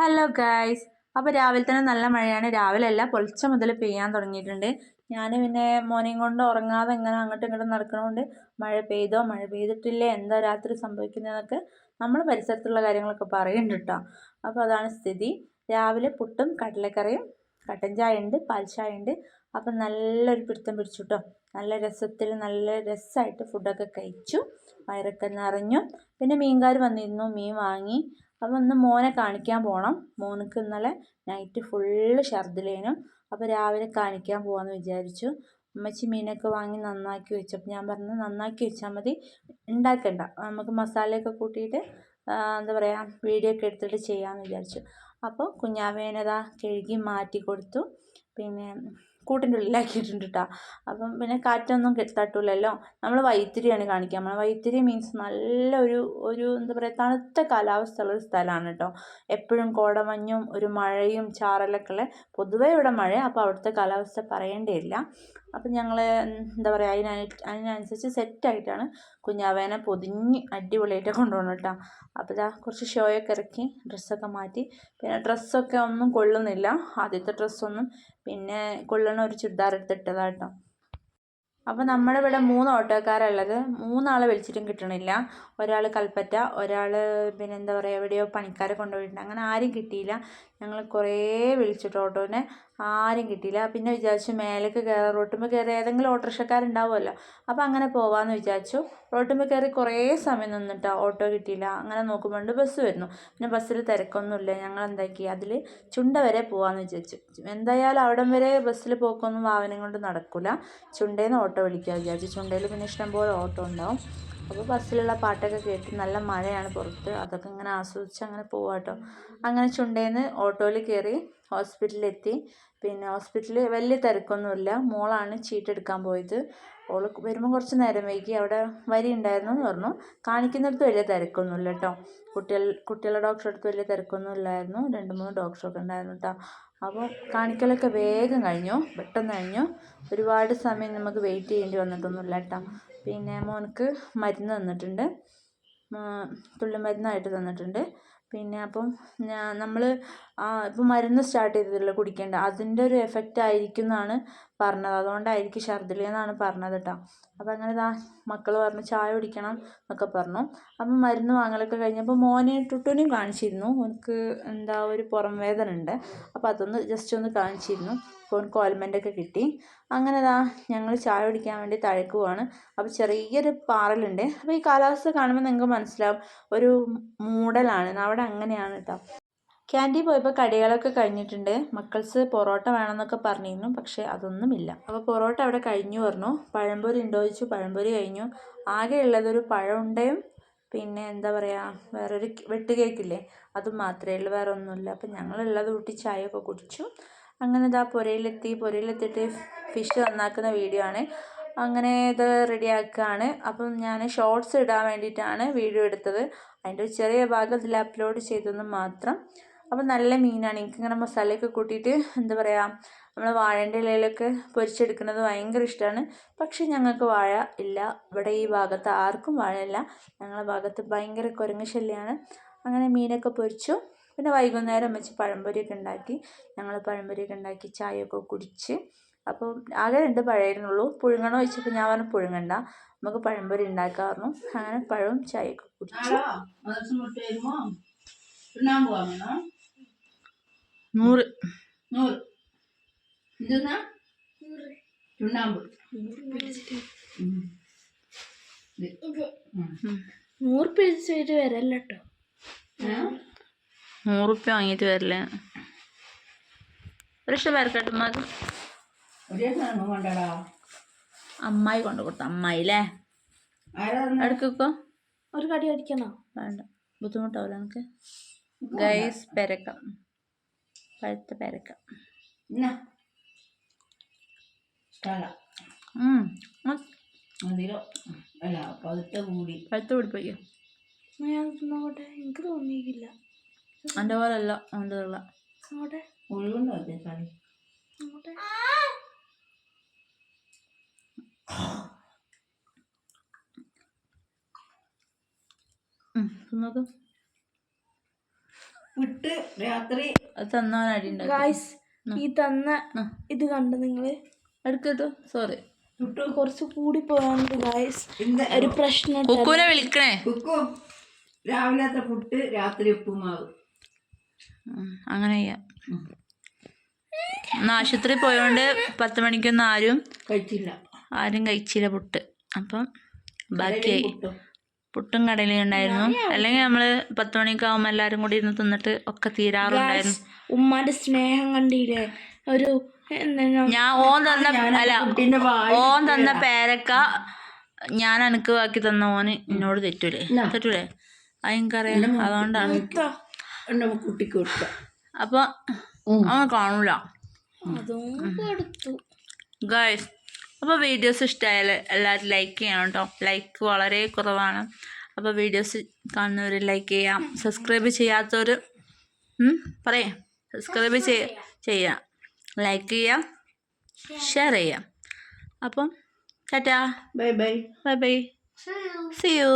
Hello guys. അപ്പോൾ രാവിലെ തന്നെ നല്ല മഴയാണ്. രാവിലെ അല്ല, പൊളിച്ച മുതൽ പെയ്യാൻ തുടങ്ങിയിട്ടുണ്ട്. ഞാൻ പിന്നെ മോനെയും കൊണ്ട് ഉറങ്ങാതെ ഇങ്ങനെ അങ്ങോട്ടും ഇങ്ങോട്ടും നടക്കണോണ്ട് മഴ പെയ്തോ മഴ പെയ്തിട്ടില്ലേ എന്താ രാത്രി സംഭവിക്കുന്നതെന്നൊക്കെ നമ്മൾ പരിസരത്തുള്ള കാര്യങ്ങളൊക്കെ പറയുന്നുണ്ട് കേട്ടോ. അപ്പോൾ അതാണ് സ്ഥിതി. രാവിലെ പുട്ടും കടലക്കറിയും, കട്ടൻ ചായ ഉണ്ട്, പാൽ ചായ ഉണ്ട്. അപ്പം നല്ലൊരു പിടുത്തം പിടിച്ചു കേട്ടോ. നല്ല രസത്തിൽ നല്ല രസമായിട്ട് ഫുഡൊക്കെ കഴിച്ചു, വയറൊക്കെ നിറഞ്ഞു. പിന്നെ മീൻകാർ വന്നിരുന്നു, മീൻ വാങ്ങി. അപ്പോൾ ഇന്ന് മോനെ കാണിക്കാൻ പോകണം. മോനക്ക് ഇന്നലെ നൈറ്റ് ഫുള്ള് ഛർദിലേനും. അപ്പോൾ രാവിലെ കാണിക്കാൻ പോകാമെന്ന് വിചാരിച്ചു. ഉമ്മച്ചി മീനൊക്കെ വാങ്ങി നന്നാക്കി വെച്ചു. അപ്പോൾ ഞാൻ പറഞ്ഞു നന്നാക്കി വെച്ചാൽ മതി, ഉണ്ടാക്കണ്ട, നമുക്ക് മസാലയൊക്കെ കൂട്ടിയിട്ട് എന്താ പറയുക വീഡിയോ ഒക്കെ എടുത്തിട്ട് ചെയ്യാമെന്ന് വിചാരിച്ചു. അപ്പോൾ കുഞ്ഞാവേനതാ കഴുകി മാറ്റി കൊടുത്തു. പിന്നെ കൂട്ടിൻ്റെ ഉള്ളിലാക്കിയിട്ടുണ്ട് കേട്ടോ. അപ്പം പിന്നെ കാറ്റൊന്നും തട്ടൂലല്ലോ. നമ്മൾ വൈത്തിരിയാണ് കാണിക്കുക. നമ്മൾ വൈത്തിരി മീൻസ് നല്ല ഒരു എന്താ പറയുക തണുത്ത കാലാവസ്ഥ ഉള്ളൊരു സ്ഥലമാണ് കേട്ടോ. എപ്പോഴും കോടമഞ്ഞും ഒരു മഴയും ചാറലൊക്കെ ഉള്ള പൊതുവേ ഇവിടെ മഴ. അപ്പോൾ അവിടുത്തെ കാലാവസ്ഥ പറയേണ്ടിയില്ല. അപ്പം ഞങ്ങൾ എന്താ പറയുക അതിനനുസരിച്ച് സെറ്റായിട്ടാണ് കുഞ്ഞാവേനെ പൊതിഞ്ഞ് അടിപൊളിയായിട്ട് കൊണ്ടുപോകണം കേട്ടോ. അപ്പോൾ ഇതാ കുറച്ച് ഷോയൊക്കെ ഇറക്കി ഡ്രസ്സൊക്കെ മാറ്റി. പിന്നെ ഡ്രസ്സൊക്കെ ഒന്നും കൊള്ളുന്നില്ല, ആദ്യത്തെ ഡ്രസ്സൊന്നും. പിന്നെ കൊള്ളണ ഒരു ചുരിദാർ എടുത്തിട്ടതാണ് കേട്ടോ. അപ്പോൾ നമ്മുടെ ഇവിടെ 3 ഓട്ടോക്കാരുള്ളത്. 3 ആളെ വിളിച്ചിട്ടും കിട്ടണില്ല. ഒരാൾ കൽപ്പറ്റ, ഒരാൾ പിന്നെ എന്താ പറയുക എവിടെയോ പണിക്കാരെ കൊണ്ടുപോയിട്ടുണ്ട്. അങ്ങനെ ആരും കിട്ടിയില്ല. ഞങ്ങൾ കുറേ വിളിച്ചിട്ട് ഓട്ടോനെ, ആരും കിട്ടിയില്ല. പിന്നെ വിചാരിച്ചു മേലേക്ക് കയറാം, റോട്ടുമ്പോൾ കയറി ഏതെങ്കിലും ഓട്ടോറിക്ഷക്കാരുണ്ടാവുമല്ലോ, അപ്പോൾ അങ്ങനെ പോകാമെന്ന് വിചാരിച്ചു. റോട്ടുമ്പോൾ കയറി കുറേ സമയം നിന്നിട്ടോ ഓട്ടോ കിട്ടിയില്ല. അങ്ങനെ നോക്കുമ്പോൾ ബസ് വരുന്നു. പിന്നെ ബസ്സിൽ തിരക്കൊന്നുമില്ല. ഞങ്ങൾ എന്താക്കി അതിൽ ചുണ്ട വരെ പോകാമെന്ന് വിചാരിച്ചു. എന്തായാലും അവിടം വരെ ബസ്സിൽ പോക്കൊന്നും വാഹനം കൊണ്ട് നടക്കില്ല. ചുണ്ടയിൽ നിന്ന് ഓട്ടോ വിളിക്കാൻ വിചാരിച്ചു. ചുണ്ടയിൽ പിന്നെ ഇഷ്ടംപോലെ ഓട്ടോ ഉണ്ടാവും. അപ്പോൾ ബസ്സിലുള്ള പാട്ടൊക്കെ കേട്ട്, നല്ല മഴയാണ് പുറത്ത്, അതൊക്കെ ഇങ്ങനെ ആസ്വദിച്ച് അങ്ങനെ പോവാട്ടോ. അങ്ങനെ ചുണ്ടയിൽ നിന്ന് ഓട്ടോയിൽ കയറി ഹോസ്പിറ്റലിലെത്തി. പിന്നെ ഹോസ്പിറ്റലിൽ വലിയ തിരക്കൊന്നുമില്ല. മോളാണ് ചീട്ടെടുക്കാൻ പോയത്. ഓൾ വരുമ്പോൾ കുറച്ച് നേരം വൈകി. അവിടെ വരി ഉണ്ടായിരുന്നു എന്ന് പറഞ്ഞു. കാണിക്കുന്നിടത്ത് വലിയ തിരക്കൊന്നുമില്ല കേട്ടോ. കുട്ടികളുടെ ഡോക്ടറെ അടുത്ത് വലിയ തിരക്കൊന്നും ഇല്ലായിരുന്നു. 2-3 ഡോക്ടറൊക്കെ ഉണ്ടായിരുന്നു കേട്ടോ. അപ്പോൾ കാണിക്കലൊക്കെ വേഗം കഴിഞ്ഞു, പെട്ടെന്ന് കഴിഞ്ഞു. ഒരുപാട് സമയം നമുക്ക് വെയിറ്റ് ചെയ്യേണ്ടി വന്നിട്ടൊന്നുമില്ല കേട്ടോ. പിന്നെ മോനക്ക് മരുന്ന് തന്നിട്ടുണ്ട്, തുള്ളിമരുന്നായിട്ട് തന്നിട്ടുണ്ട്. പിന്നെ അപ്പം നമ്മൾ ഇപ്പം മരുന്ന് സ്റ്റാർട്ട് ചെയ്തതല്ലോ കുടിക്കേണ്ട, അതിൻ്റെ ഒരു എഫക്റ്റ് ആയിരിക്കും എന്നാണ് പറഞ്ഞത്. അതുകൊണ്ടായിരിക്കും ഛർദിലെന്നാണ് പറഞ്ഞത് കേട്ടോ. അപ്പോൾ അങ്ങനെ മക്കൾ പറഞ്ഞു ചായ കുടിക്കണം എന്നൊക്കെ പറഞ്ഞു. അപ്പം മരുന്ന് വാങ്ങലൊക്കെ കഴിഞ്ഞപ്പോൾ മോനെ ടുട്ടുവിനെയും കാണിച്ചിരുന്നു. അവനക്ക് എന്താ ഒരു പുറം വേദന ഉണ്ട്. അപ്പോൾ അതൊന്ന് ജസ്റ്റ് ഒന്ന് കാണിച്ചിരുന്നു. അപ്പോൾ അവനക്ക് ഓയിൽമെൻ്റൊക്കെ കിട്ടി. അങ്ങനെ ഞങ്ങൾ ചായ കുടിക്കാൻ വേണ്ടി താഴേക്ക് പോവാണ്. അപ്പോൾ ചെറിയൊരു പാറലുണ്ട്. അപ്പോൾ ഈ കാലാവസ്ഥ കാണുമ്പോൾ നിങ്ങൾക്ക് മനസ്സിലാവും ഒരു മൂടലാണ്, അവിടെ അങ്ങനെയാണ് കേട്ടോ. ക്യാൻറ്റീൻ പോയപ്പോൾ കടികളൊക്കെ കഴിഞ്ഞിട്ടുണ്ട്. മക്കൾസ് പൊറോട്ട വേണമെന്നൊക്കെ പറഞ്ഞിരുന്നു, പക്ഷേ അതൊന്നുമില്ല. അപ്പോൾ പൊറോട്ട അവിടെ കഴിഞ്ഞു പറഞ്ഞു. പഴംപൊരി ഉണ്ടോ ചോദിച്ചു, പഴംപൊരി കഴിഞ്ഞു. ആകെ ഉള്ളതൊരു പഴമുണ്ടയും പിന്നെ എന്താ പറയുക വേറൊരു വെട്ട് കേക്കില്ലേ, അതും മാത്രമേ ഉള്ളൂ, വേറെ ഒന്നുമില്ല. അപ്പം ഞങ്ങളുള്ളത് കൂട്ടി ചായയൊക്കെ കുടിച്ചു. അങ്ങനെ പുരയിലെത്തിയിട്ട് ഫിഷ് നന്നാക്കുന്ന വീഡിയോ ആണ്. അങ്ങനെ ഇത് റെഡിയാക്കുകയാണ്. അപ്പം ഞാൻ ഷോർട്സ് ഇടാൻ വേണ്ടിയിട്ടാണ് വീഡിയോ എടുത്തത്. അതിൻ്റെ ഒരു ചെറിയ ഭാഗം ഇതിൽ അപ്ലോഡ് ചെയ്തെന്ന് മാത്രം. അപ്പം നല്ല മീനാണ്. എനിക്കിങ്ങനെ മസാലയൊക്കെ കൂട്ടിയിട്ട് എന്താ പറയുക നമ്മൾ വാഴൻ്റെ ഇലയിലൊക്കെ പൊരിച്ചെടുക്കുന്നത് ഭയങ്കര ഇഷ്ടമാണ്. പക്ഷെ ഞങ്ങൾക്ക് വാഴ ഇല്ല ഇവിടെ. ഈ ഭാഗത്ത് ആർക്കും വാഴയില്ല. ഞങ്ങളുടെ ഭാഗത്ത് ഭയങ്കര കുരങ്ങ് ശല്യമാണ്. അങ്ങനെ മീനൊക്കെ പൊരിച്ചു. പിന്നെ വൈകുന്നേരം വെച്ച് പഴംപൊരിയൊക്കെ ഉണ്ടാക്കി. ഞങ്ങൾ പഴംപൊരിയൊക്കെ ഉണ്ടാക്കി ചായയൊക്കെ കുടിച്ച്. അപ്പോൾ ആകെ 2 പഴമായിരുന്നുള്ളൂ. പുഴുങ്ങണോ ചോദിച്ചപ്പോൾ ഞാൻ പറഞ്ഞു പുഴുങ്ങണ്ട, നമുക്ക് പഴംപൊരി ഉണ്ടാക്കാമായിരുന്നു. അങ്ങനെ പഴവും ചായയൊക്കെ കുടിച്ചു. 100 100 വരല്ല കേട്ടോ. 100 റുപ്യ വാങ്ങിയിട്ട് വരില്ല. ഒരിഷ്ടം വരക്കട്ടെ ഉമ്മാക്ക്. അമ്മായി കൊണ്ട് കൊടുത്ത അമ്മായില്ലേ അടുക്കോ. ഒരു കടി അടിക്കണോ? വേണ്ട, ബുദ്ധിമുട്ടാവില്ല എനിക്ക്. ഗൈസ് പെരക്ക, പഴുത്ത പെരക്ക. പഴുത്ത പിടിപ്പിക്കോ. ഞാൻ നോക്കട്ടെ, എനിക്ക് തോന്നിയില്ല. എൻ്റെ പോലെ അല്ല എൻ്റെ ഉള്ള നോട്ടെ. നോക്ക്. വിട്ട് രാത്രി അത് തന്നവനടി ഉണ്ടാക്കി ഗായ്സ് ഈ തന്ന ഇത് കണ്ടു നിങ്ങള് എടുക്കട്ടോ സോറി ചുട്ടു കുറച്ച് കൂടി പോയാണ്ട് ഗായ്സ് എന്താ ഒരു പ്രശ്നം കുക്കുവിനെ വിളിക്കണേ കുക്കും രാവിലത്തെ പുട്ട് രാത്രി ഉപ്പുമാവ് അങ്ങനെ ചെയ്യാം ഇന്ന് ആശുപത്രി പോയോണ്ട് 10 മണിക്കൊന്നും കഴിച്ചില്ല ആരും കഴിച്ചില്ല പുട്ട് അപ്പം ബാക്കിയായി പുട്ടും പുട്ടും കടലയും ഉണ്ടായിരുന്നു അല്ലെങ്കിൽ നമ്മള് 10 മണിയൊക്കെ ആകുമ്പോൾ എല്ലാരും കൂടി ഇരുന്ന് തിന്നിട്ട് ഒക്കെ തീരാറുണ്ടായിരുന്നു ഉമ്മാന്റെ സ്നേഹം കണ്ടില്ലേ ഒരു ഞാൻ ഓൻ തന്ന പേരക്ക ഞാൻ അനക്ക് ബാക്കി തന്ന ഓന് എന്നോട് തെറ്റൂലേ അതെനിക്കറിയാം അതുകൊണ്ടാണ് കുട്ടിക്ക് കൊടുക്കാം അപ്പൊ അവൻ കാണൂല ഗൈസ് അപ്പോൾ വീഡിയോസ് ഇഷ്ടമായാൽ എല്ലാവരും ലൈക്ക് ചെയ്യണം കേട്ടോ. ലൈക്ക് വളരെ കുറവാണ്. അപ്പോൾ വീഡിയോസ് കാണുന്നവർ ലൈക്ക് ചെയ്യാം. സബ്സ്ക്രൈബ് ചെയ്യാത്തവർ പറയാം, സബ്സ്ക്രൈബ് ചെയ്യാം, ലൈക്ക് ചെയ്യാം, ഷെയർ ചെയ്യാം. അപ്പം ടാറ്റാ, bye bye bye bye, see U.